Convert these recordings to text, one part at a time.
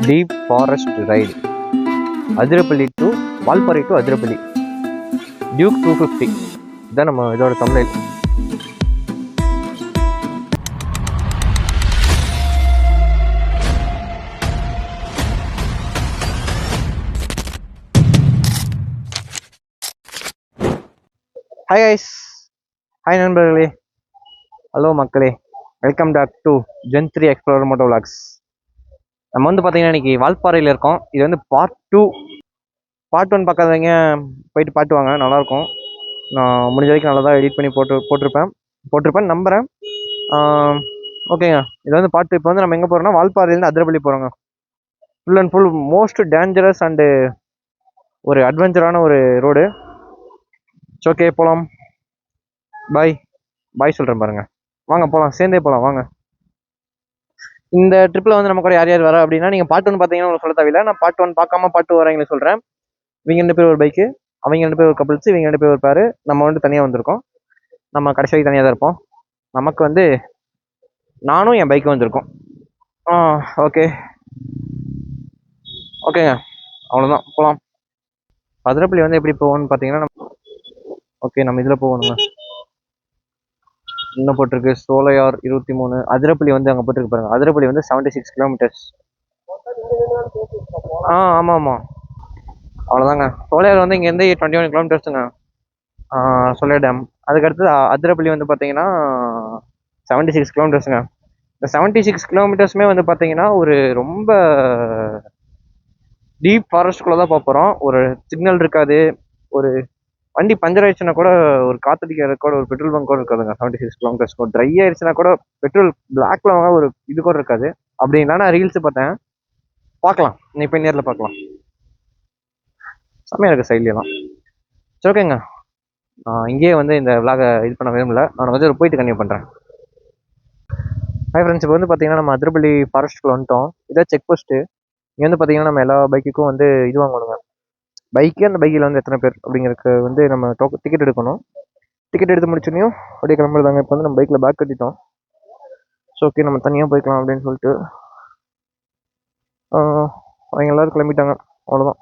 Deep forest ride Athirappilly to Valparai to Athirappilly Duke 250 இதுதான் நம்ம இதோட தமிழ். ஹாய் ஐஸ், ஹாய் நண்பர்களே, ஹலோ மக்களே, வெல்கம் பேக் டு ஜென்3 எக்ஸ்ப்ளோரர் மோட்டோ விளாக்ஸ். நம்ம வந்து பார்த்தீங்கன்னா இன்றைக்கி வால்பாறையில் இருக்கோம். இது வந்து பார்ட் 2. பார்ட் 1 பார்க்காதவங்க போயிட்டு பாட்டு வாங்க, நல்லாயிருக்கும். நான் முடிஞ்ச வரைக்கும் நல்லா தான் எடிட் பண்ணி போட்டிருப்பேன் நம்புகிறேன். ஓகேங்க, இது வந்து பார்ட் 2. இப்போ வந்து நம்ம எங்கே போகிறோம்னா வால்பாறையிலேருந்து அதிரப்பள்ளி போகிறோங்க. Full and full most dangerous and ஒரு அட்வென்ச்சரான ஒரு ரோடு. ஓகே, போகலாம். பாய் சொல்கிறேன் பாருங்கள். வாங்க போகலாம், சேர்ந்தே போகலாம் வாங்க. இந்த ட்ரிப்பில் வந்து நம்ம கூட யார் யார் வரா அப்படின்னா, நீங்கள் பார்ட் 1 பார்த்தீங்கன்னா உங்களுக்கு சொல்ல தேவையில்லை. நான் பார்ட் 1 பார்க்காம பார்ட் 2 வரவங்களுக்கு சொல்கிறேன். இவங்க 2 பேர் ஒரு பைக்கு, அவங்க 2 பேர் ஒரு கப்பிள்ஸ், இவங்க 2 பேர் ஒரு பேர். நம்ம வந்து தனியாக வந்திருக்கோம். நம்ம கடைசி வரைக்கும் தனியாக தான் இருப்போம். நமக்கு வந்து நானும் என் பைக்கு வந்திருக்கோம். ஓகேங்க, அவ்வளோதான், போகலாம். அதிரப்பள்ளி வந்து எப்படி போகணும்னு பார்த்தீங்கன்னா நம்ம இதில் போகணுங்க. இன்னும் போட்டிருக்கு சோலையார் 23. அதிரப்பள்ளி வந்து அங்கே போட்டிருக்கு பாருங்க. அதிரப்பள்ளி வந்து 76 கிலோமீட்டர்ஸ். ஆமாம், அவ்வளோதாங்க. சோலையார் வந்து இங்கேருந்து 21 கிலோமீட்டர்ஸுங்க, சோலையார் டேம். அதுக்கடுத்து அதிரப்பள்ளி வந்து பார்த்தீங்கன்னா 76 கிலோமீட்டர்ஸுங்க. இந்த 76 கிலோமீட்டர்ஸுமே வந்து பார்த்தீங்கன்னா ஒரு ரொம்ப டீப் ஃபாரஸ்ட்குள்ளே தான் போகிறோம். ஒரு சிக்னல் இருக்காது. ஒரு வண்டி பஞ்சர் ஆயிடுச்சுன்னா கூட ஒரு காத்தடிக்கிற கூட ஒரு பெட்ரோல் பங்க் கூட இருக்காதுங்க. 76 கிலோமீட்டர்ஸ் ட்ரை ஆயிடுச்சுன்னா கூட பெட்ரோல் பிளாக்ல வாங்க ஒரு இது கூட இருக்காது. அப்படின்னா நான் ரீல்ஸ் பார்த்தேன், பார்க்கலாம். நீ போய் நேரில் பார்க்கலாம். செம்மையாக இருக்குது சைட்லாம். சரி, ஓகேங்க. இங்கேயே வந்து இந்த விளாகை இது பண்ண விரும்பல. நான் வந்து போயிட்டு கன்டினியூ பண்ணுறேன். ஹாய் ஃப்ரெண்ட்ஸ், இப்போ வந்து பார்த்தீங்கன்னா நம்ம அதிரப்பள்ளி ஃபாரஸ்ட்டுக்குள்ள வந்துட்டோம். இதான் செக் போஸ்ட்டு. இங்கே வந்து பார்த்தீங்கன்னா நம்ம எல்லா பைக்குக்கும் வந்து இது வாங்கணுங்க. பைக்கு, அந்த பைக்கில் வந்து எத்தனை பேர் அப்படிங்கிறதுக்கு வந்து நம்ம டிக்கெட் எடுக்கணும். டிக்கெட் எடுத்து முடிச்சோன்னையும் அப்படியே கிளம்புறதாங்க. இப்போ வந்து நம்ம பைக்கில் பேக் கட்டிட்டோம். ஸோ ஓகே, நம்ம தனியாக போய்க்கலாம் அப்படின்னு சொல்லிட்டு அவங்க எல்லோரும் கிளம்பிட்டாங்க. அவ்வளோதான்.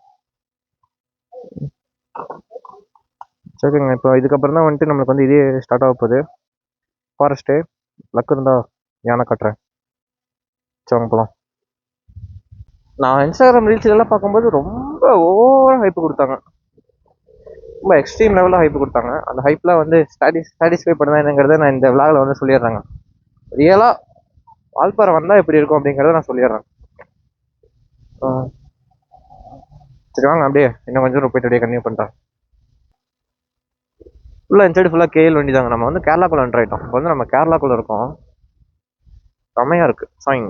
ஓகேங்க, இப்போ இதுக்கப்புறம் தான் வந்துட்டு நம்மளுக்கு வந்து இதே ஸ்டார்ட் ஆக போகுது ஃபாரஸ்ட்டு. லக்கு இருந்தால் யானை கட்டுறேன். சரி, வாங்க போகலாம். நான் இன்ஸ்டாகிராம் ரீல்ஸ்லாம் பார்க்கும்போது ரொம்ப ஓவராக ஹைப்பு கொடுத்தாங்க. ரொம்ப எக்ஸ்ட்ரீம் லெவலில் ஹைப்பு கொடுத்தாங்க. அந்த ஹைப்லாம் வந்து சாட்டிஸ்ஃபை பண்ணதான் என்னங்கிறத நான் இந்த விளாகில் வந்து சொல்லிடுறேங்க. ரியலாக வால்பாறை வந்தால் எப்படி இருக்கும் அப்படிங்கிறத நான் சொல்லிடுறேன். சரி வாங்க, அப்படியே இன்னும் கொஞ்சம் போயிட்டு அப்படியே கன்டினியூ பண்ணுறேன். ஃபுல்லாக இந்த சைடு ஃபுல்லாக கேஎல் வண்டி தாங்க. நம்ம வந்து கேரளாக்குள்ளே என்ட்ரு ஆகிட்டோம். இப்போ வந்து நம்ம கேரளாக்குள்ளே இருக்கோம். செம்மையாக இருக்குது சாயிங்.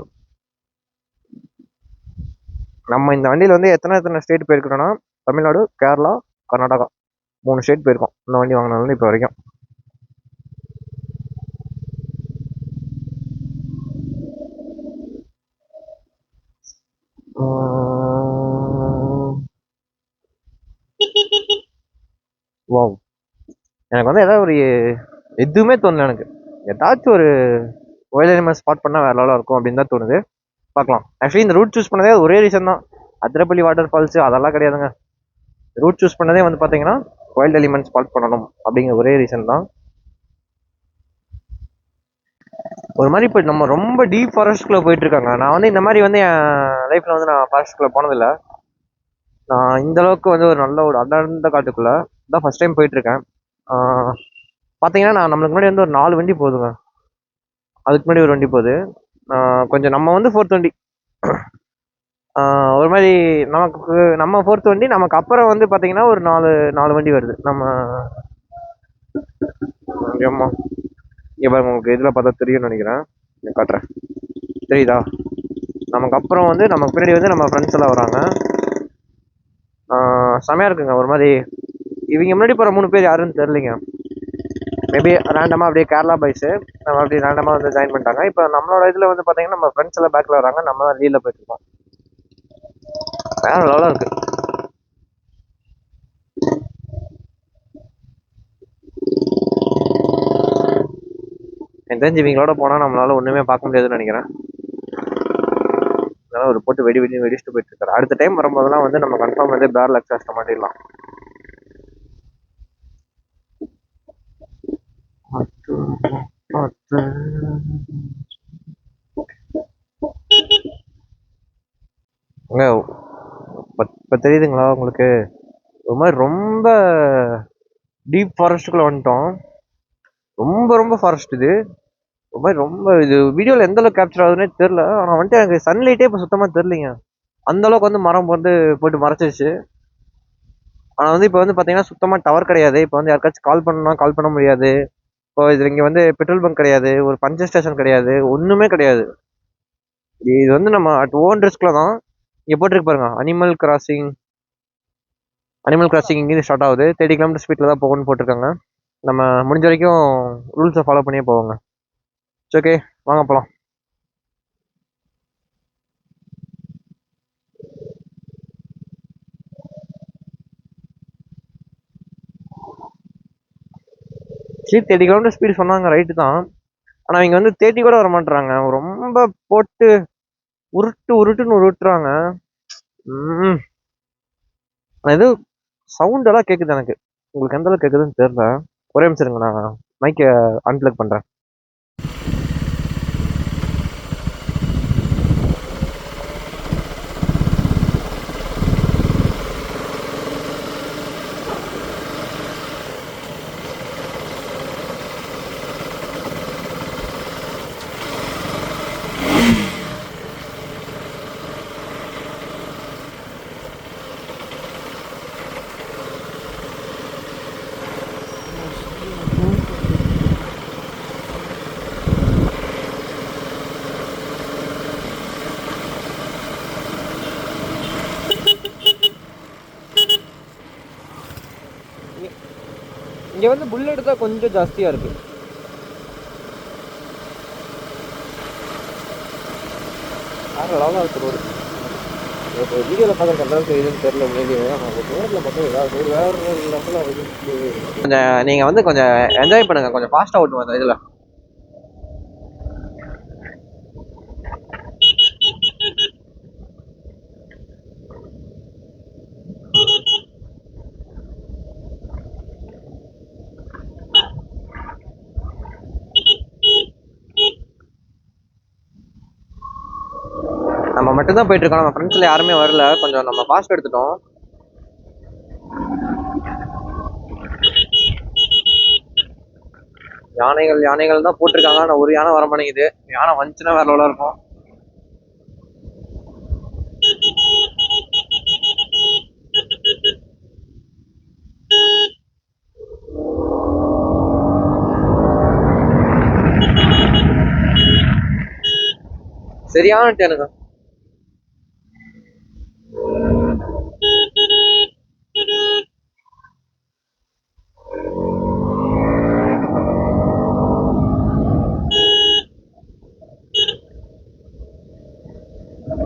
நம்ம இந்த வண்டியில் வந்து எத்தனை ஸ்டேட் போயிருக்கிறோன்னா, தமிழ்நாடு, கேரளா, கர்நாடகா 3 ஸ்டேட் போயிருக்கோம் இந்த வண்டி வாங்கினாலும் இப்போ வரைக்கும். வாவ், எனக்கு வந்து ஏதாவது ஒரு எதுவுமே தோணல. எனக்கு ஏதாச்சும் ஒரு வைல்ட் அனிமல்ஸ் ஸ்பாட் பண்ணால் வேற லெவலாக இருக்கும் அப்படின்னு தான் தோணுது. பார்க்கலாம். ஆக்சுவலி இந்த ரூட் சூஸ் பண்ணதே ஒரே ரீசன் தான். அதிரப்பள்ளி வாட்டர் ஃபால்ஸ் அதெல்லாம் கிடையாதுங்க. ரூட் சூஸ் பண்ணதே வந்து பார்த்தீங்கன்னா வைல்ட் எலிமெண்ட்ஸ் ஸ்பாட் பண்ணணும் அப்படிங்கிற ஒரே ரீசன் தான். ஒரு மாதிரி இப்போ நம்ம ரொம்ப டீப் ஃபாரஸ்ட்குள்ளே போயிட்டு இருக்காங்க. நான் வந்து இந்த மாதிரி வந்து என் லைஃப்பில் வந்து நான் ஃபாரஸ்ட்குள்ளே போனதில்லை. நான் இந்த அளவுக்கு வந்து ஒரு நல்ல ஒரு அடர்ந்த காட்டுக்குள்ளே தான் ஃபஸ்ட் டைம் போயிட்டுருக்கேன். பார்த்தீங்கன்னா நம்மளுக்கு முன்னாடி வந்து ஒரு 4 வண்டி போகுதுங்க. அதுக்கு முன்னாடி ஒரு வண்டி போகுது. கொஞ்சம் நம்ம வந்து 4th வண்டி. ஒரு மாதிரி நம்ம 4th வண்டி. நமக்கு அப்புறம் வந்து பார்த்தீங்கன்னா ஒரு 4 வண்டி வருது. நம்ம ஆமா, இங்கே பாருங்க, உங்களுக்கு இதில் பார்த்தா தெரியும்னு நினைக்கிறேன். காட்டுறேன், தெரியுதா? நமக்கு அப்புறம் வந்து நமக்கு பின்னாடி வந்து நம்ம ஃப்ரெண்ட்ஸ் எல்லாம் வராங்க. செமையாக இருக்குங்க. ஒரு மாதிரி இவங்க முன்னாடி போகிற 3 பேர் யாருன்னு தெரியலைங்க. மேபி ரேண்டமாக அப்படியே கேரளா பைஸு நம்ம அப்படியே ரேண்டமாக வந்து ஜாயின் பண்ணிட்டாங்க. இப்போ நம்மளோட இதில் வந்து பார்த்தீங்கன்னா நம்ம ஃப்ரெண்ட்ஸ் எல்லாம் பேக்கில் வராங்க. நம்ம தான் லீடில் போயிட்டுருக்கோம். வேற லெவலாக இருக்குது. எனக்கு தெரிஞ்சு இவங்களோட போனால் நம்மளால ஒன்றுமே பார்க்க முடியாதுன்னு நினைக்கிறேன். அதனால ஒரு போட்டு வெடிச்சுட்டு போயிட்டு இருக்காரு. அடுத்த டைம் வரும்போதெல்லாம் வந்து நம்ம கன்ஃபார்ம் வந்து பேரல் எக்ஸாஸ்ட் மாட்டிடலாம். இப்போ தெரியுதுங்களா உங்களுக்கு? ஒரு மாதிரி ரொம்ப டீப் ஃபாரஸ்ட்டுக்குள்ள வந்துட்டோம். ரொம்ப ரொம்ப ஃபாரஸ்ட் இது. ஒரு மாதிரி ரொம்ப இது வீடியோவில் எந்த அளவுக்கு கேப்சர் ஆகுதுன்னே தெரில. ஆனால் வந்துட்டு எனக்கு சன்லைட்டே இப்போ சுத்தமாக தெரிலிங்க. அந்த அளவுக்கு வந்து மரம் வந்து போயிட்டு மறைச்சிருச்சு. ஆனால் வந்து இப்போ வந்து பார்த்தீங்கன்னா சுத்தமாக டவர் கிடையாது. இப்போ வந்து யாருக்காச்சும் கால் பண்ணணும்னா கால் பண்ண முடியாது. இப்போ இது இங்கே வந்து பெட்ரோல் பங்க் கிடையாது, ஒரு பஞ்சர் ஸ்டேஷன் கிடையாது, ஒன்றுமே கிடையாது. இது வந்து நம்ம அட் ஓன் ரிஸ்க்ல தான். இங்கே போட்டிருக்கு பாருங்க, அனிமல் கிராசிங் இங்கே ஸ்டார்ட் ஆகுது. 30 km ஸ்பீட்ல தான் போகணும்னு போட்டிருக்காங்க. நம்ம முடிஞ்ச வரைக்கும் ரூல்ஸை ஃபாலோ பண்ணியே போவோங்க. ஓகே, வாங்க போகலாம். சரி, 30 km ஸ்பீடு சொன்னாங்க, ரைட்டு தான். ஆனால் இங்கே வந்து 30 கூட வர மாட்டுறாங்க. ரொம்ப போட்டு உருட்டுன்னு உருட்டுறாங்க. இது சவுண்ட் எல்லாம் கேட்குது எனக்கு. உங்களுக்கு எந்த அளவுக்கு கேட்குதுன்னு தெரியல. ஒரே நிமிஷம் இருங்க, நான் மைக்கை அன்பிளக் பண்ணுறேன். இங்கே வந்து புல்லட் தான் கொஞ்சம் ஜாஸ்தியாக இருக்குது. லெவலாக இருக்கு ரோடு. இப்போ வீடியோவில் பார்க்குற அளவுக்கு எதுன்னு தெரியல. நேரில் மட்டும் ஏதாவது வேறு லெவலில் கொஞ்சம் நீங்கள் வந்து கொஞ்சம் என்ஜாய் பண்ணுங்கள். கொஞ்சம் ஃபாஸ்ட்டாக ஓட்டுவோம் அந்த இதில். நம்ம மட்டும்தான் போயிட்டு இருக்கோம். நம்ம ஃப்ரெண்ட்ஸ்ல யாருமே வரல. கொஞ்சம் நம்ம ஃபாஸ்ட் எடுத்துட்டோம். யானைகள் தான் போட்டிருக்காங்க. ஆனால் ஒரு யானை வர மாட்டேங்குது. யானை வந்துச்சுன்னா வேற லெவலாக இருக்கும். சரியான எனக்கு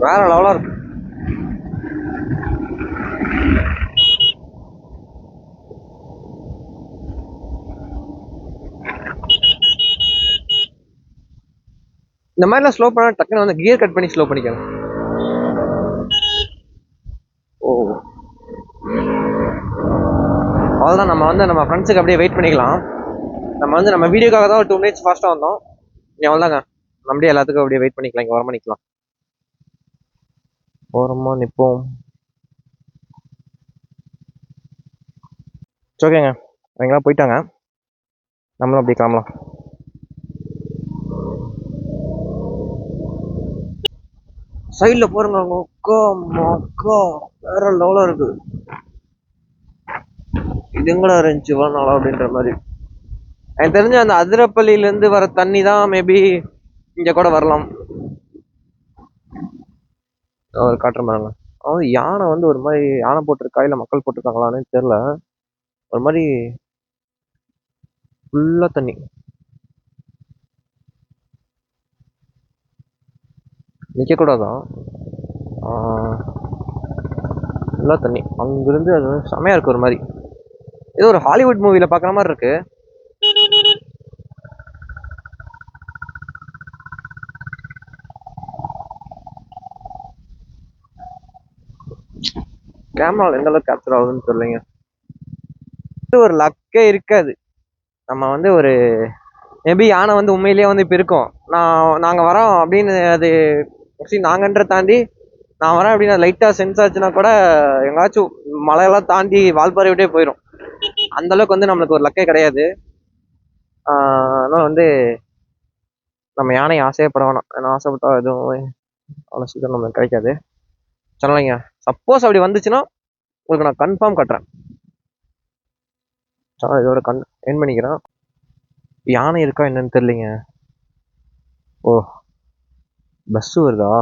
வேற லெவலா இருக்கு. இந்த மாதிரிலாம் ஸ்லோ பண்ணா டக்குன்னு வந்து கியர் கட் பண்ணி ஸ்லோ பண்ணிக்கலாம். ஓ, அவ்வளோதான். நம்ம வந்து நம்ம ஃப்ரெண்ட்ஸுக்கு அப்படியே வெயிட் பண்ணிக்கலாம். நம்ம வீடியோக்காக தான் ஒரு 2 minutes ஃபாஸ்ட்டாக வந்தோம். அவ்வளோதாங்க. அப்படியே எல்லாத்துக்கும் அப்படியே வெயிட் பண்ணிக்கலாம். இங்கே ஓரமாக நிற்கலாம். ஓரமாக நிற்போம். ஓகேங்க, அவங்களாம் போயிட்டாங்க. நம்மளும் அப்படி கிளம்பலாம். சைடில் போறங்க, மக்கா வேற லெவலாக இருக்கு. இது எங்கடா இருந்துச்சு இவ்வளோ நாளா அப்படின்ற மாதிரி. எனக்கு தெரிஞ்ச அந்த அதிரப்பள்ளியிலேருந்து வர தண்ணி தான் மேபி இங்கே கூட வரலாம். ஒரு காட்டுற மாதிரிங்க. அதாவது யானை வந்து ஒரு மாதிரி யானை போட்டிருக்கா இல்லை மக்கள் போட்டிருக்காங்களான்னு தெரில. ஒரு மாதிரி ஃபுல்லாக தண்ணி. நிற்கக்கூடாதான், ஃபுல்லாக தண்ணி. அங்கிருந்து அது செமையாக இருக்குது. ஒரு மாதிரி ஏதோ ஒரு ஹாலிவுட் மூவியில் பார்க்குற மாதிரி இருக்கு. கேமராவில் எந்த அளவுக்கு கேப்சர் ஆகுதுன்னு தெரியலைங்க. ஒரு லக்கே இருக்காது. நம்ம வந்து ஒரு மேபி யானை வந்து உண்மையிலேயே வந்து இப்போ இருக்கும். நாங்கள் வரோம் அப்படின்னு அது நாங்கன்ற தாண்டி நான் வரேன் அப்படின்னு லைட்டாக சென்ஸ் ஆச்சுன்னா கூட எங்காச்சும் மலையெல்லாம் தாண்டி வால்பாறை விட்டே போயிடும். அந்த அளவுக்கு வந்து நம்மளுக்கு ஒரு லக்கே கிடையாது. அதனால் வந்து நம்ம யானை ஆசையப்பட வேணாம். ஏன்னா ஆசைப்பட்டா எதுவும் அவ்வளோ சீக்கிரம் நம்மளுக்கு கிடைக்காது. சொல்லலைங்க. சப்போஸ் அப்படி வந்துச்சுன்னா உங்களுக்கு நான் கன்ஃபார்ம் கட்டுறேன். இதோட என் பண்ணிக்கிறேன். யானை இருக்கா என்னன்னு தெரியலைங்க. ஓ, பஸ் வருதா?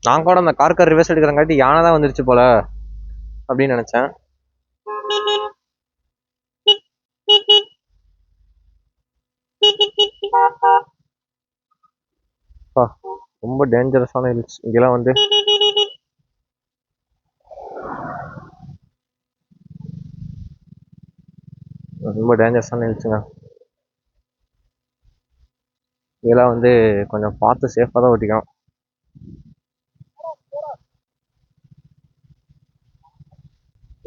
நான் கூட அந்த கார் ரிவர்ஸ் எடுக்கிறங்காட்டி யானை தான் வந்துருச்சு போல அப்படின்னு நினைச்சேன். ரொம்ப டேஞ்சரஸான ஹில்ஸ் இங்கெல்லாம் வந்து. ரொம்ப டேஞ்சரஸான ஹில்ஸுங்க. இதெல்லாம் வந்து கொஞ்சம் பார்த்து சேஃபாக தான் ஓட்டிக்கணும்.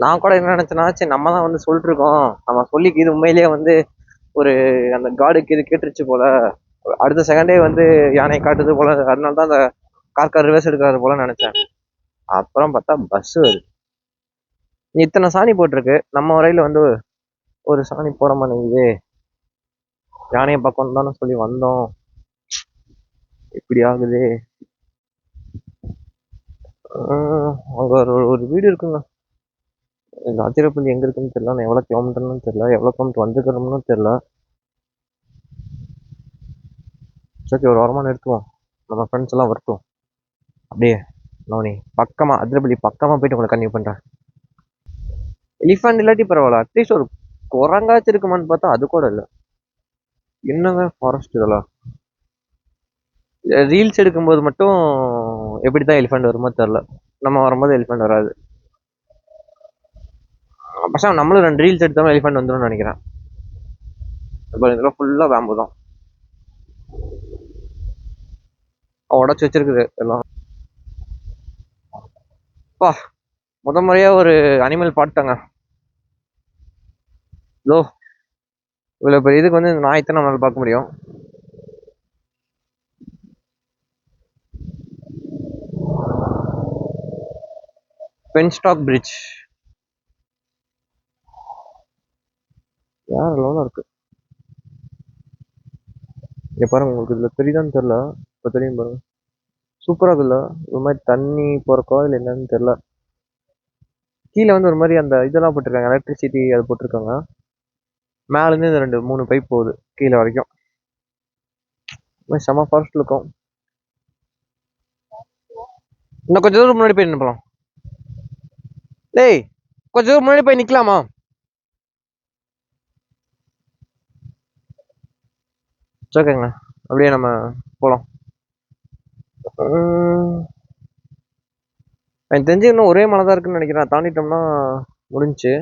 நான் கூட என்ன நினைச்சேன்னா, சரி நம்ம தான் வந்து சொல்லிட்டு இருக்கோம், நம்ம சொல்லிக்கு இது உண்மையிலேயே வந்து ஒரு அந்த காடுக்கு இது கேட்டுருச்சு போல, அடுத்த செகண்டே வந்து யானை காட்டுது போல, அதனால தான் அந்த கார் ரிவர்ஸ் எடுக்கிறாரு போல நினைச்சேன். அப்புறம் பார்த்தா பஸ் வருது. இத்தனை சாணி போட்டிருக்கு, நம்ம வரையில வந்து ஒரு சாணி போட மாட்டேங்குது. யானையை பக்கம் தானே சொல்லி வந்தோம், இப்படி ஆகுது. அங்க ஒரு வீடு இருக்குங்க. இந்த ஆத்திரப்பள்ளி எங்க இருக்குன்னு தெரியல, நான் எவ்வளவு கிலோமீட்டர்னு தெரியல, எவ்வளவு கிலோமீட்டர் வந்துக்கிறோம்னு தெரியல. சரி, ஒரு வாரமா நிறுத்துவோம், நம்ம ஃப்ரெண்ட்ஸ் எல்லாம் வரட்டும். அப்படியே நோனி பக்கமா அதிரப்பள்ளி பக்கமா போயிட்டு உங்களை கன்டினியூ பண்றேன். எலிஃபண்ட் இல்லாட்டி பரவாயில்ல, அட்லீஸ்ட் ஒரு குரங்காச்சும் இருக்குமான்னு பார்த்தா அது கூட இல்லை. என்னங்க ஃபாரஸ்ட் இதெல்லாம். ரீல்ஸ் எடுக்கும்போது மட்டும் எப்படிதான் எலிஃபண்ட் வருமோ தெரியல, நம்ம வரும்போது எலிஃபண்ட் வராது. பசங்க நம்மளும் 2 ரீல்ஸ் எடுத்தாலும் எலிஃபண்ட் வந்துடும் நினைக்கிறேன். இதெல்லாம் ஃபுல்லா பேம்பு தான் உடச்சு வச்சிருக்குது எல்லாம். முறையா ஒரு அனிமல் பாட்டாங்க. லோ, இவ்வளவு பெரிய இதுக்கு வந்து இந்த நாயத்தை நம்மளால பார்க்க முடியும். பென்ஸ்டாக் பிரிட்ஜ் வேற லெவலா இருக்கு. இங்க பாருங்க, உங்களுக்கு இதுல தெரியுதான்னு தெரியல, இப்ப தெரியும் பாருங்க. சூப்பரா இருக்குல்ல. ஒரு மாதிரி தண்ணி போறக்கோ இல்லை என்னன்னு தெரியல. கீழே வந்து ஒரு மாதிரி அந்த இதெல்லாம் போட்டிருக்காங்க, எலக்ட்ரிசிட்டி அது போட்டிருக்காங்க. மேல இருந்து இந்த 2-3 பைப் போகுது கீழே வரைக்கும். செம ஃபாரஸ்ட் இருக்கும். இன்னும் கொஞ்சம் தூரம் முன்னாடி போய் நின்னுப்பலாம். டேய், கொஞ்சம் தூரம் முன்னாடி போய் நிக்கலாமா? ஓகேங்க, அப்படியே நம்ம போலாம். எனக்கு தெரிஞ்சு இன்னும் ஒரே மலை தான் இருக்குன்னு நினைக்கிறேன், தாண்டிட்டோம்னா முடிஞ்சு.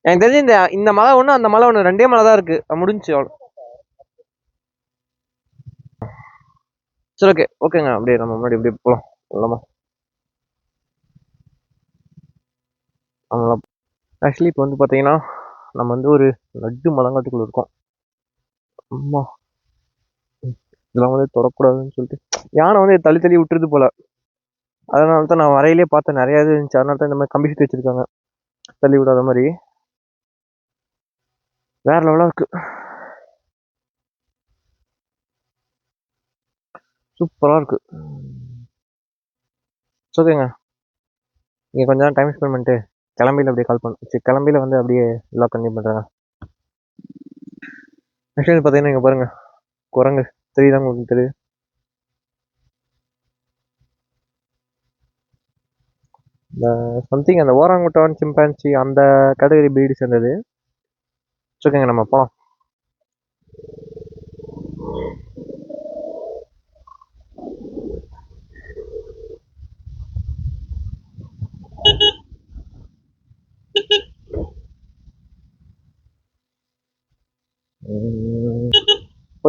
எனக்கு தெரிஞ்சு இந்த மலை ஒண்ணு அந்த மலை ஒண்ணு 2 மலை தான் இருக்கு, முடிஞ்சு அவ்வளோ. சரி, ஓகேங்க, அப்படியே நம்ம முன்னாடி இப்படியே போலாம். இல்லாமா ஆக்சுவலி இப்போ வந்து பார்த்தீங்கன்னா நம்ம வந்து ஒரு லட்டு மலங்காட்டுக்குள்ள இருக்கோம். அம்மா, இதெல்லாம் வந்து தொடக்கூடாதுன்னு சொல்லிட்டு யானை வந்து தள்ளி தள்ளி விட்டுருது போல. அதனால தான் நான் வரையிலே பார்த்தேன், நிறைய இது இருந்துச்சு. அதனால தான் இந்த மாதிரி கம்பி சுற்றி வச்சிருக்காங்க தள்ளி விடாத மாதிரி. வேற லெவலாக இருக்கு, சூப்பராக இருக்கு. ஓகேங்க, நீங்கள் கொஞ்ச நேரம் டைம் ஸ்பெண்ட் பண்ணிட்டு கிளம்பியில் அப்படியே கால் பண்ண கிளம்பியில் வந்து அப்படியே எல்லாம் கண்டினியூ பண்ணுறாங்க. ஆக்சுவலி பார்த்தீங்கன்னா இங்கே பாருங்க, குரங்கு தெரியுதாங்க உங்களுக்கு? தெரியுது. இந்த சம்திங் அந்த ஓராங்குட்டான் சிம்பான்சி அந்த கேட்டகரி பிரீடு சேர்ந்தது. ஓகேங்க, நம்ம போகலாம்.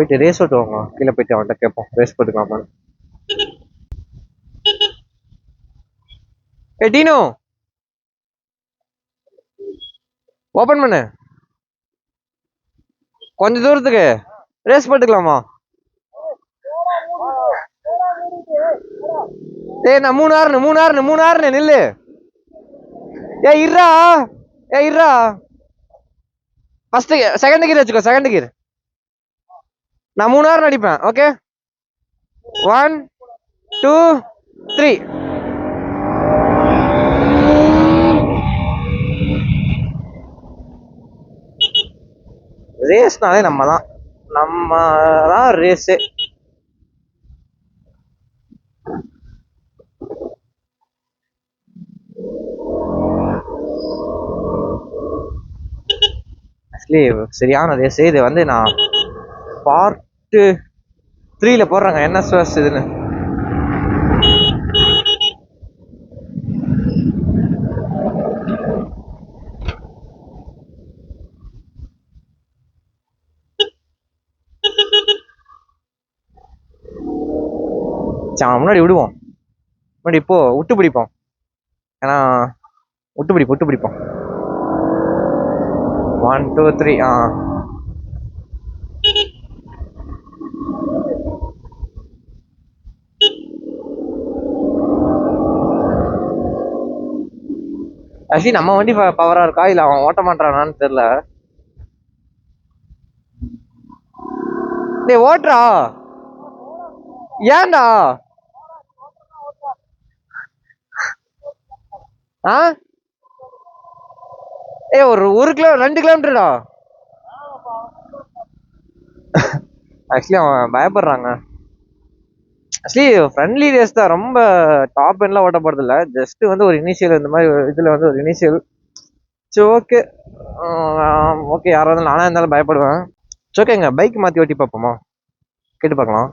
போயிட்டு ரேஸ் ஓட்டுவாங்க, கீழே போயிட்டு அவன்கிட்ட கேட்போம் ரேஸ் போட்டுக்கலாமான்னு. ஏ டீனோ, ஓபன் பண்ணு. கொஞ்ச தூரத்துக்கு ரேஸ் போட்டுக்கலாமா? ஏய் நான் 3 நில்லு. இருடா. இருடா. ஃபர்ஸ்ட் செகண்ட் கியர் வச்சுக்கோ, செகண்ட் கியர். நான் 3 அடிப்பேன். ஓகே 1 2 3. ரேஸ்னாலே நம்ம தான் ரேஸு. ஆக்சுவலி சரியான ரேஸ் இது. வந்து நான் பார்ட் 3ல போடுறாங்க NSS இதுன்னு. முன்னாடி விடுவோம், முன்னாடி இப்போ விட்டு பிடிப்போம். ஏன்னா விட்டு பிடிப்போம். 1 2 3. ஆக்சுவலி நம்ம வண்டி பவரா இருக்கா இல்ல அவன் ஓட்ட மாட்டானான்னு தெரியல. டேய் ஓட்டுறா. ஏன்டா? ஒரு 2 கிலோமீட்டர்டா. ஆக்சுவலி அவன் பயப்படுறாங்க. ஆக்சுவலி ஃப்ரெண்ட்லி ரேஸ் தான், ரொம்ப டாப் எண்ட்லாம் ஓட்ட போறது இல்லை. ஜஸ்ட் வந்து ஒரு இனிஷியல் இந்த மாதிரி இதுல வந்து ஒரு இனிஷியல். சரி ஓகே ஓகே. யாராவது இருந்தாலும் நானா இருந்தாலும் பயப்படுவேன். சரி ஓகேங்க, பைக் மாற்றி ஓட்டி பார்ப்போமா? கேட்டு பார்க்கலாம்.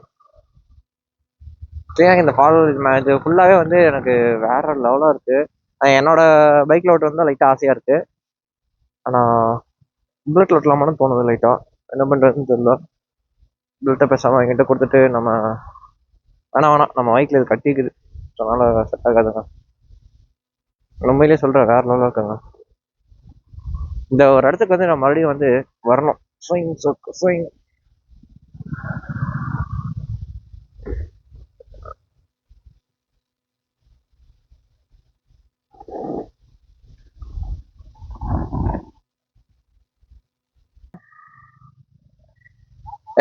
எனக்கு இந்த ஃபாலோவர் இது ஃபுல்லாகவே வந்து எனக்கு வேற லெவலாக இருக்கு. என்னோட பைக்கில் ஓட்ட வந்து லைட்டாக ஆசையாக இருக்கு. ஆனால் புல்லெட் ஓட்டலாமான்னு தோணுது லைட்டாக. என்ன பண்ணுறதுன்னு தெரியல. புல்லெட்டை பேசாமல் என்கிட்ட கொடுத்துட்டு நம்ம வேணாம் நம்ம பைக்கில் இது கட்டிக்குது, அதனால செட் ஆகாதுங்க. உண்மையிலே சொல்கிறேன், வேற லெவலாக இருக்குங்க. இந்த ஒரு இடத்துக்கு வந்து நான் மறுபடியும் வந்து வரணும்.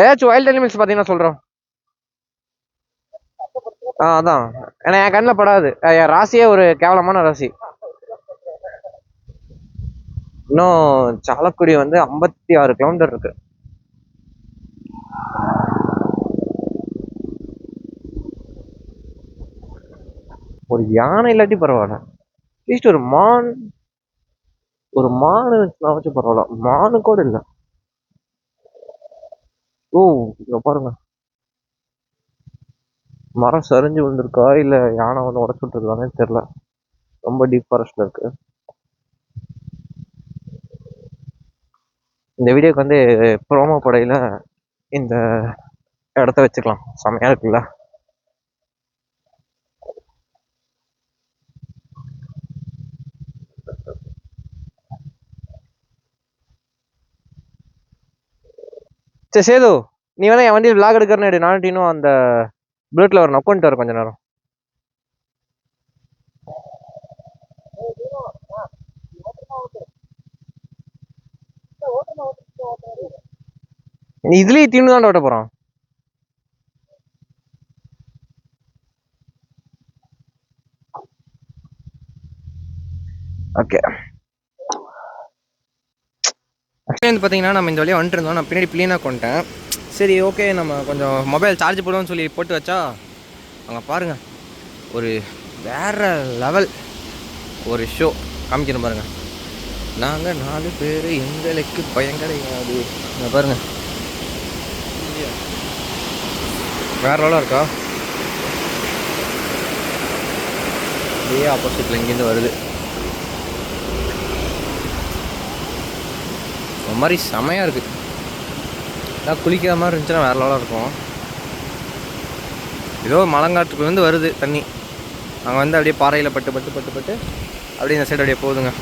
ஏதாச்சும் வைல்ட் அனிமல்ஸ் பார்த்தீங்கன்னா சொல்கிறோம். அதான் ஏன்னா என் கண்ணில் படாது. என் ராசியே ஒரு கேவலமான ராசி. இன்னும் சாலக்குடி வந்து 56 கிலோமீட்டர் இருக்கு. ஒரு யானை இல்லாட்டி பரவாயில்ல, அட்லீஸ்ட் ஒரு மானு வச்சு பரவாயில்ல. மானு கூட இல்லை. இங்க பாருங்க, மரம் சரிஞ்சு விழுந்திருக்கா இல்ல யானை வந்து உடச்சு விட்டுருக்காங்கன்னு தெரியல. ரொம்ப டீப் ஃபாரஸ்ட்ல இருக்கு. இந்த வீடியோக்கு வந்து ப்ரோமோ படையில இந்த இடத்த வச்சுக்கலாம், செமையா இருக்குல்ல. சரி சேது, நீ வேணா என் வண்டியில் விளாக் எடுக்கிறேன்னு எடு. நானும் இன்னும் அந்த புல்லட்ல ஒரு நொக்கன்ட்டு வர கொஞ்ச நேரம். நீ இதுலயே தீனு தான் ஓட்ட போறான். ஓகே ஆக்சுவலி வந்து பார்த்தீங்கன்னா நம்ம இந்த வழியாக வந்துட்டு இருந்தோம். நான் பின்னாடி ப்ளீனாக கொண்டேன். சரி ஓகே, நம்ம கொஞ்சம் மொபைல் சார்ஜ் போடுவோம்னு சொல்லி போட்டு வச்சா அங்கே பாருங்கள் ஒரு வேறு லெவல் ஒரு ஷோ காமிக்கணும் பாருங்கள். நாங்கள் 4 பேர், எங்களுக்கு பயம் கிடையாது. இங்கே பாருங்கள் வேறு லெவலாக இருக்கா. இதே ஆப்போசிட்டில் இங்கேருந்து வருது. ஒரு மாதிரி செமையாக இருக்குது. ஏதாவது குளிக்கிற மாதிரி இருந்துச்சுன்னா வேறு லெவலாக இருக்கும். ஏதோ மலங்காட்டுக்குள்ளேருந்து வருது தண்ணி. அங்கே வந்து அப்படியே பாறையில் பட்டு பட்டு பட்டு பட்டு அப்படியே இந்த சைடு அப்படியே போகுதுங்க.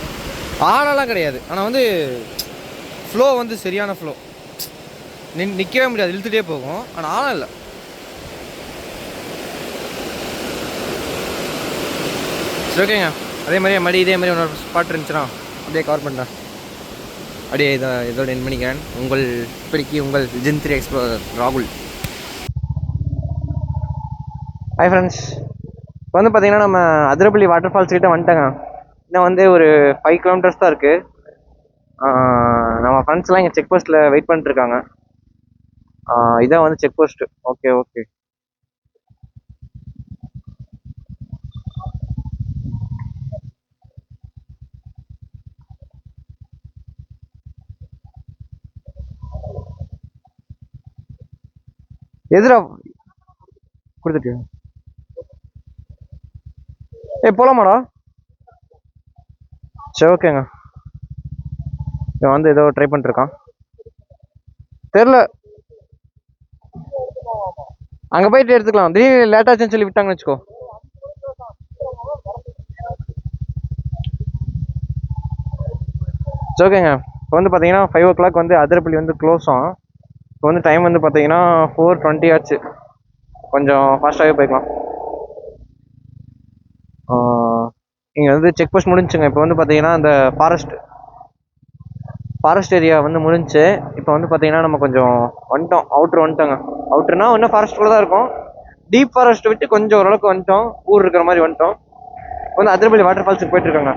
ஆழம்லாம் கிடையாது, ஆனால் வந்து ஃப்ளோ வந்து சரியான ஃப்ளோ. நிற்கவே முடியாது, இழுத்துகிட்டே போகும். ஆனால் ஆழம் இல்லை. சரி, ஓகேங்க. அதே மாதிரி மறுபடியும் இதே மாதிரி இன்னொரு ஸ்பாட் இருந்துச்சுன்னா அப்படியே கவர் பண்ணுறேன். அப்படியே இதோட என் பண்ணிக்கிறேன். உங்கள் இப்படிக்கு உங்கள் ஜென்3 எக்ஸ்ப்ளோரர் ராகுல். ஹாய் ஃப்ரெண்ட்ஸ், இப்போ வந்து பார்த்தீங்கன்னா நம்ம அதிரப்பள்ளி வாட்டர் ஃபால்ஸ் கிட்ட வந்துட்டேங்க. இன்னும் வந்து ஒரு 5 கிலோமீட்டர்ஸ் தான் இருக்குது. நம்ம ஃப்ரெண்ட்ஸ்லாம் இங்கே செக் போஸ்ட்டில் வெயிட் பண்ணிட்டுருக்காங்க. இதான் வந்து செக் போஸ்ட்டு. Okay okay. எதிரா கொடுத்துட்டு போகலாமாடா? சரி, ஓகேங்க. இவன் வந்து ஏதோ ட்ரை பண்ணிட்டுருக்கான், தெரில. அங்கே போயிட்டு எடுத்துக்கலாம். திடீர்னு லேட்டாச்சுன்னு சொல்லி விட்டாங்கன்னு வச்சுக்கோ. சரி, ஓகேங்க. இப்போ வந்து பார்த்தீங்கன்னா 5 o'clock வந்து அதிரப்பள்ளி வந்து க்ளோஸ் ஆகும். இப்போ வந்து டைம் வந்து பார்த்தீங்கன்னா 4:20 ஆச்சு. கொஞ்சம் ஃபாஸ்ட்டாகவே போய்க்கலாம். இங்கே வந்து செக் போஸ்ட் முடிஞ்சுங்க. இப்போ வந்து பார்த்தீங்கன்னா அந்த ஃபாரஸ்ட் ஏரியா வந்து முடிஞ்சு. இப்போ வந்து பார்த்தீங்கன்னா நம்ம கொஞ்சம் வந்துட்டோம், அவுட்ரு வந்துட்டோங்க. அவுட்ருனா இன்னும் ஃபாரஸ்ட்டுக்குள்ளே தான் இருக்கும். டீப் ஃபாரஸ்ட் விட்டு கொஞ்சம் ஓரளவுக்கு வந்துட்டோம், ஊர் இருக்கிற மாதிரி வந்துட்டோம். இப்போ வந்து அதிரப்பள்ளி வாட்டர் ஃபால்ஸுக்கு போயிட்டுருக்காங்க.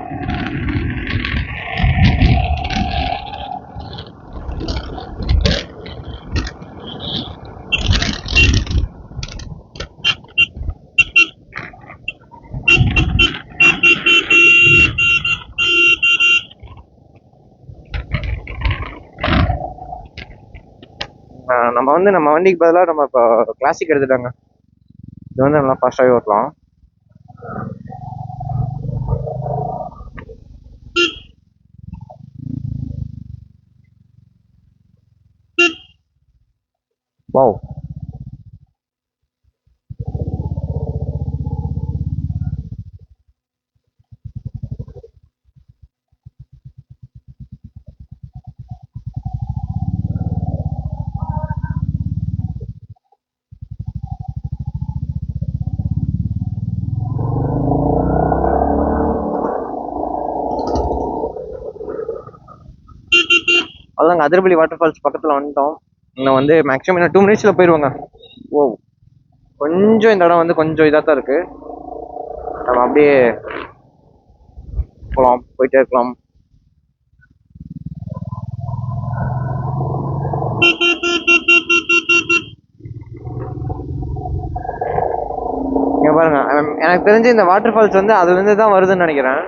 நம்ம வண்டிக்கு பதிலாக நம்ம இப்போ கிளாசிக் எடுத்துட்டாங்க. இது வந்து நல்லா ஃபாஸ்ட்டாகவே ஓட்டலாம். வாவ், அதுதாங்க அதிரப்பள்ளி வாட்டர் ஃபால்ஸ் பக்கத்தில் வந்துட்டோம். இன்னும் வந்து மேக்ஸிமம் இன்னும் 2 minutesல போயிடுவாங்க. ஓ, கொஞ்சம் இந்த இடம் வந்து கொஞ்சம் இதாக தான் இருக்குது. நம்ம அப்படியே போகலாம், போயிட்டே இருக்கலாம். இங்கே பாருங்க, எனக்கு தெரிஞ்சு இந்த வாட்டர் ஃபால்ஸ் வந்து அதுலேருந்து தான் வருதுன்னு நினைக்கிறேன்.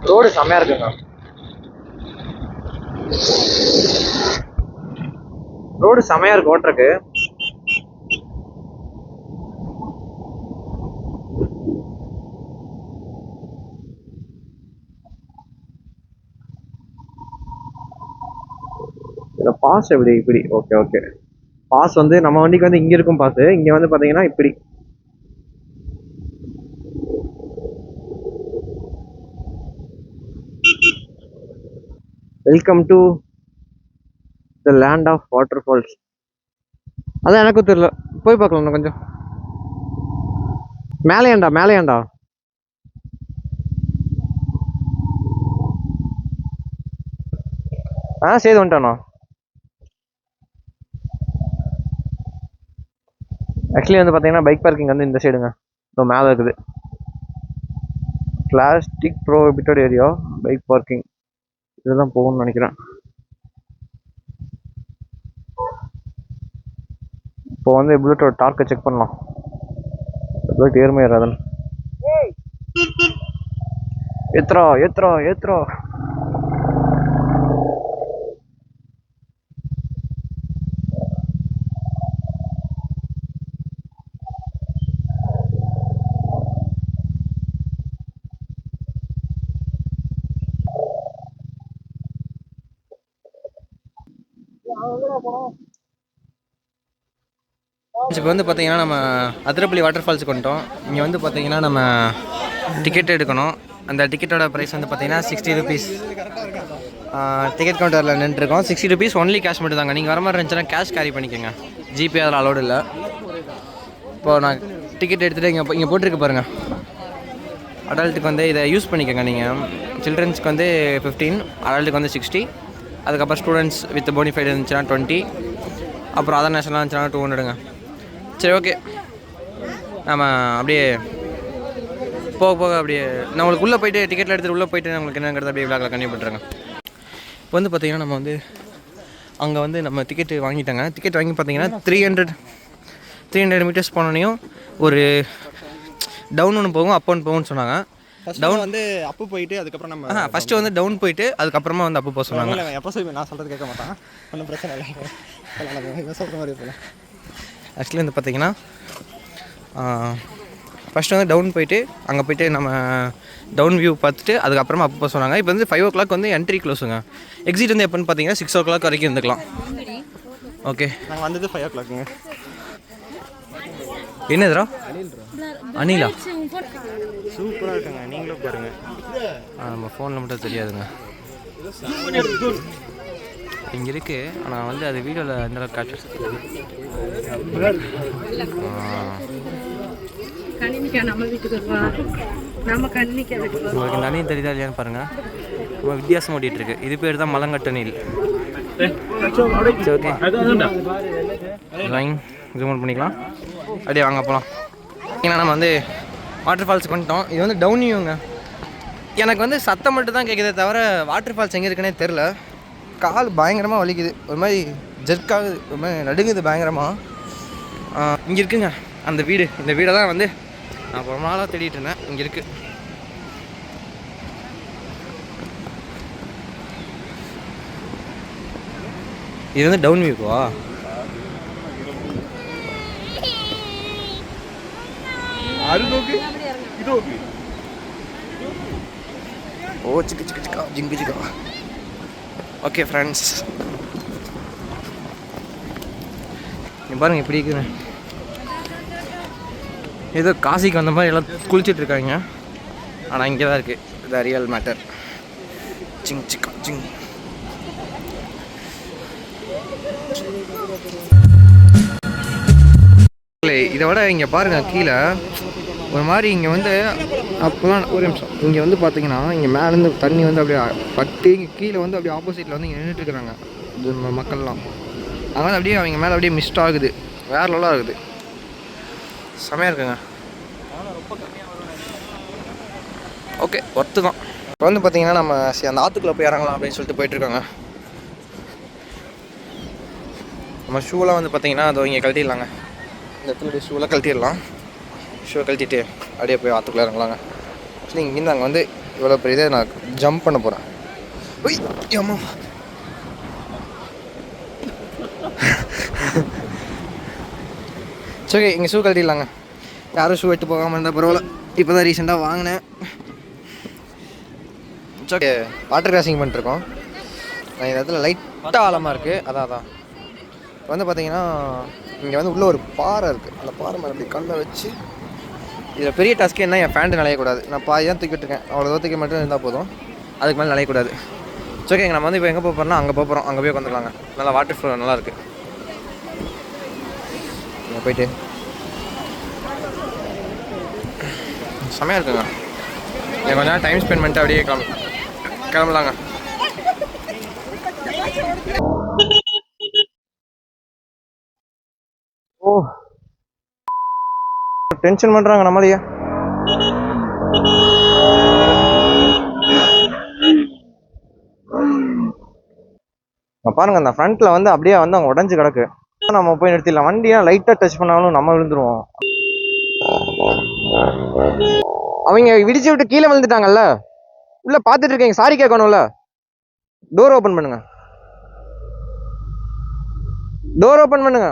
ரோடு செம்மையா இருக்குங்க. ரோடு செம்மையா இருக்கு ஓட்டுறக்கு. இதுல பாஸ் எப்படி இப்படி? Okay okay. பாஸ் வந்து நம்ம வண்டிக்கு வந்து இங்க இருக்கும் பாஸ். இங்க வந்து பாத்தீங்கன்னா இப்படி. Welcome to the land of waterfalls. அதான் எனக்கும் தெரியல, போய் பார்க்கலாம் கொஞ்சம். மேலேயாண்டா மேலேயாண்டா. சேது வந்துட்டானோ. ஆக்சுவலி வந்து பார்த்தீங்கன்னா பைக் பார்க்கிங் வந்து இந்த சைடுங்க, இப்போ மேலே இருக்குது. Plastic prohibited area bike parking, இதுதான் போகணும்னு நினைக்கிறேன். இப்போ வந்து புல்லட்டோட டார்க்கை செக் பண்ணலாம். புல்லட் ஏறுமே ஏறாதுன்னு. ஏத்துறா ஏத்துறா ஏத்துறா. இப்போ வந்து பார்த்தீங்கன்னா நம்ம அதிரப்பள்ளி வாட்டர் ஃபால்ஸுக்கு வந்துட்டோம். இங்கே வந்து பார்த்தீங்கன்னா நம்ம டிக்கெட் எடுக்கணும். அந்த டிக்கெட்டோட ப்ரைஸ் வந்து பார்த்தீங்கன்னா 60 ருபீஸ். டிக்கெட் கவுண்டரில் நின்றுருக்கோம். 60 ருபீஸ் ஒன்லி கேஷ் மட்டும் தாங்க. நீங்கள் வர மாதிரி இருந்துச்சுன்னா கேஷ் கேரி பண்ணிக்கோங்க, ஜிபே அதில் அலோடு இல்லை. இப்போது நான் டிக்கெட் எடுத்துகிட்டு இங்கே போட்டிருக்கு பாருங்கள். அடல்ட்டுக்கு வந்து இதை யூஸ் பண்ணிக்கோங்க. நீங்கள் சில்ட்ரன்ஸ்க்கு வந்து 15, அடல்ட்டுக்கு வந்து 60. அதுக்கப்புறம் ஸ்டூடெண்ட்ஸ் வித் போனிஃபைடு இருந்துச்சுன்னா 20, அப்புறம் அதர் நேஷனலாக இருந்துச்சுன்னா 200ங்க. சரி, ஓகே. நம்ம அப்படியே போக போக அப்படியே நான் உங்களுக்கு உள்ளே போய்ட்டு டிக்கெட்டில் எடுத்துகிட்டு உள்ளே போய்ட்டு நம்மளுக்கு என்னங்கிறது அப்படியே விளாகில் கண்டினியூ பண்ணுறேங்க. இப்போ வந்து பார்த்திங்கன்னா நம்ம வந்து அங்கே வந்து நம்ம டிக்கெட்டு வாங்கிட்டாங்க. டிக்கெட் வாங்கி பார்த்தீங்கன்னா 300 மீட்டர்ஸ் போனோன்னையும் ஒரு டவுன் ஒன்று போகும், அப் ஒன்று போகும்னு சொன்னாங்க. டவுன் வந்து அப்பு போயிட்டு அதுக்கப்புறம் நம்ம ஃபஸ்ட்டு வந்து டவுன் போயிட்டு அதுக்கப்புறமா வந்து அப்பு போக சொன்னாங்க. எப்போ சொல்லி நான் சொல்கிறது கேட்க மாட்டேன், ஒன்றும் பிரச்சனை இல்லை, சொல்கிற மாதிரி இருப்பேன். ஆக்சுவலி வந்து பார்த்திங்கன்னா ஃபஸ்ட்டு வந்து டவுன் போயிட்டு அங்கே போய்ட்டு நம்ம டவுன் வியூ பார்த்துட்டு அதுக்கப்புறமா அப்போ சொன்னாங்க. இப்போ வந்து 5 o'clock வந்து என்ட்ரி க்ளோஸுங்க. எக்ஸிட் வந்து எப்போன்னு பார்த்தீங்கன்னா 6 o'clock வரைக்கும் இருந்துக்கலாம். ஓகே, நாங்கள் வந்தது 5 o'clockங்க. என்னதுரா? அனிலா சூப்பராக இருக்குங்க, நீங்களும் பாருங்கள். நம்ம ஃபோனில் மட்டும் தெரியாதுங்க, இங்கே இருக்குது. ஆனால் வந்து அது வீடியோவில் எந்தளவுக்கு கேப்சர் உங்களுக்கு இந்த அணில் தெரியுதா இல்லையான்னு பாருங்கள். ரொம்ப வித்தியாசம் ஓடிட்டுருக்கு. இது பேர் தான் மலங்கட்டு நீல். ஓகே, ட்ராயிங் ஜூம் அவுட் பண்ணிக்கலாம். அப்படியே வாங்க போகலாம். ஏன்னா நம்ம வந்து வாட்டர் ஃபால்ஸுக்கு வந்துட்டோம். இது வந்து டவுன் வியூங்க. எனக்கு வந்து சத்தம் மட்டும் தான் கேட்குதே தவிர வாட்டர் ஃபால்ஸ் எங்கே இருக்குன்னே தெரில. கால் பயங்கரமாக வலிக்குது, ஒரு மாதிரி ஜெர்க்காகுது, ஒரு மாதிரி நடுங்குது பயங்கரமாக. இங்கே இருக்குங்க அந்த வீடு. இந்த வீடை தான் வந்து நான் ரொம்ப நாளாக தேடிட்டு இருந்தேன். இங்கே இருக்குது. இது வந்து டவுன் வியூவா? ஓ சிக்கு சிக்கு சிக்கா ஜிங்கு சிக்கா. ஓகே ஃப்ரெண்ட்ஸ், பாருங்கள் இப்படி இருக்குங்க. ஏதோ காசிக்கு வந்த மாதிரி எல்லாம் குளிச்சிட்ருக்காங்க. ஆனால் இங்கே தான் இருக்குது த ரியல் மேட்டர். ஜிங் சிக்கா ஜிங். இதை விட இங்கே பாருங்கள் கீழே ஒரு மாதிரி இங்கே வந்து அப்போலாம் ஒரு நிமிஷம் இங்கே வந்து பார்த்தீங்கன்னா இங்கே மேலேருந்து தண்ணி வந்து அப்படியே பட்டு இங்கே கீழே வந்து அப்படியே ஆப்போசிட்டில் வந்து இங்கே நின்றுட்டுருக்குறாங்க மக்கள்லாம். அதனால் அப்படியே அவங்க மேலே அப்படியே மிஸ்ட் ஆகுது, வேறு லெவலாக இருக்குது, செமையாக இருக்குங்க. ஓகே, ஒர்த்து தான். இப்போ வந்து பார்த்தீங்கன்னா நம்ம அந்த ஆற்றுக்குள்ளே போய் இறங்கலாம் அப்படின்னு சொல்லிட்டு போயிட்டுருக்காங்க. நம்ம ஷூலாம் வந்து பார்த்தீங்கன்னா அதோ இங்கே கழட்டிடலாங்க. இந்த இடத்துல ஷூலாம் கழட்டிடலாம். ஷூ கழட்டிட்டு அப்படியே போய் ஆற்றுக்குள்ளே இறங்கலாங்க. ஆக்சுவலி இங்கேருந்து அங்கே வந்து இவ்வளோ பெரிய இதை நான் ஜம்ப் பண்ண போகிறேன். ஒய் அம்மா, ஓகே இங்கே ஷூ கழட்டிடலாங்க. யாரும் ஷூ எடுத்து போகாமல் இருந்தால் பரவாயில்ல. இப்போ தான் ரீசெண்டாக வாங்கினேன். ஓகே, வாட்டர் கிராசிங் பண்ணிட்டுருக்கோம். இந்த இடத்துல லைட்டாக ஆழமாக இருக்குது. அதான் இப்போ வந்து பார்த்தீங்கன்னா இங்கே வந்து உள்ளே ஒரு பாறை இருக்குது. அந்த பாறை மேலே அப்படி கல்லை வச்சு இதில் பெரிய டாஸ்க்கு என்ன, என் ஃபேண்ட்டு நலையக்கூடாது. நான் பாதி தான் தூக்கிட்டுருக்கேன், அவ்வளோ தூக்கி மட்டும் இருந்தால் போதும், அதுக்கு மேலே நலையக்கூடாது. ஓகே, நம்ம வந்து இப்போ எங்கே போகிறோம்னா அங்கே போகிறோம். அங்கே போய் வந்துடலாங்க. நல்லா வாட்டர் ஃப்ளோ நல்லாயிருக்கு. இங்கே போயிட்டு செமையாக இருக்குங்க. கொஞ்சம் நேரம் டைம் ஸ்பெண்ட் பண்ணிட்டு அப்படியே கிளம்பலாங்க. ஓ, டென்ஷன் பண்றாங்க நம்மளையே. பாருங்க அந்த ஃப்ரண்ட்ல வந்து அப்படியே வந்து அவங்க உடஞ்சு கிடக்கு. நம்ம போய் நிறுத்திடலாம். வண்டியா லைட்டா டச் பண்ணாலும் நம்ம விழுந்துருவோம். அவங்க விடிச்சு விட்டு கீழே விழுந்துட்டாங்கல்ல, உள்ள பாத்துட்டு இருக்கீங்க, சாரி கேட்கணும்ல. டோர் ஓபன் பண்ணுங்க, டோர் ஓபன் பண்ணுங்க.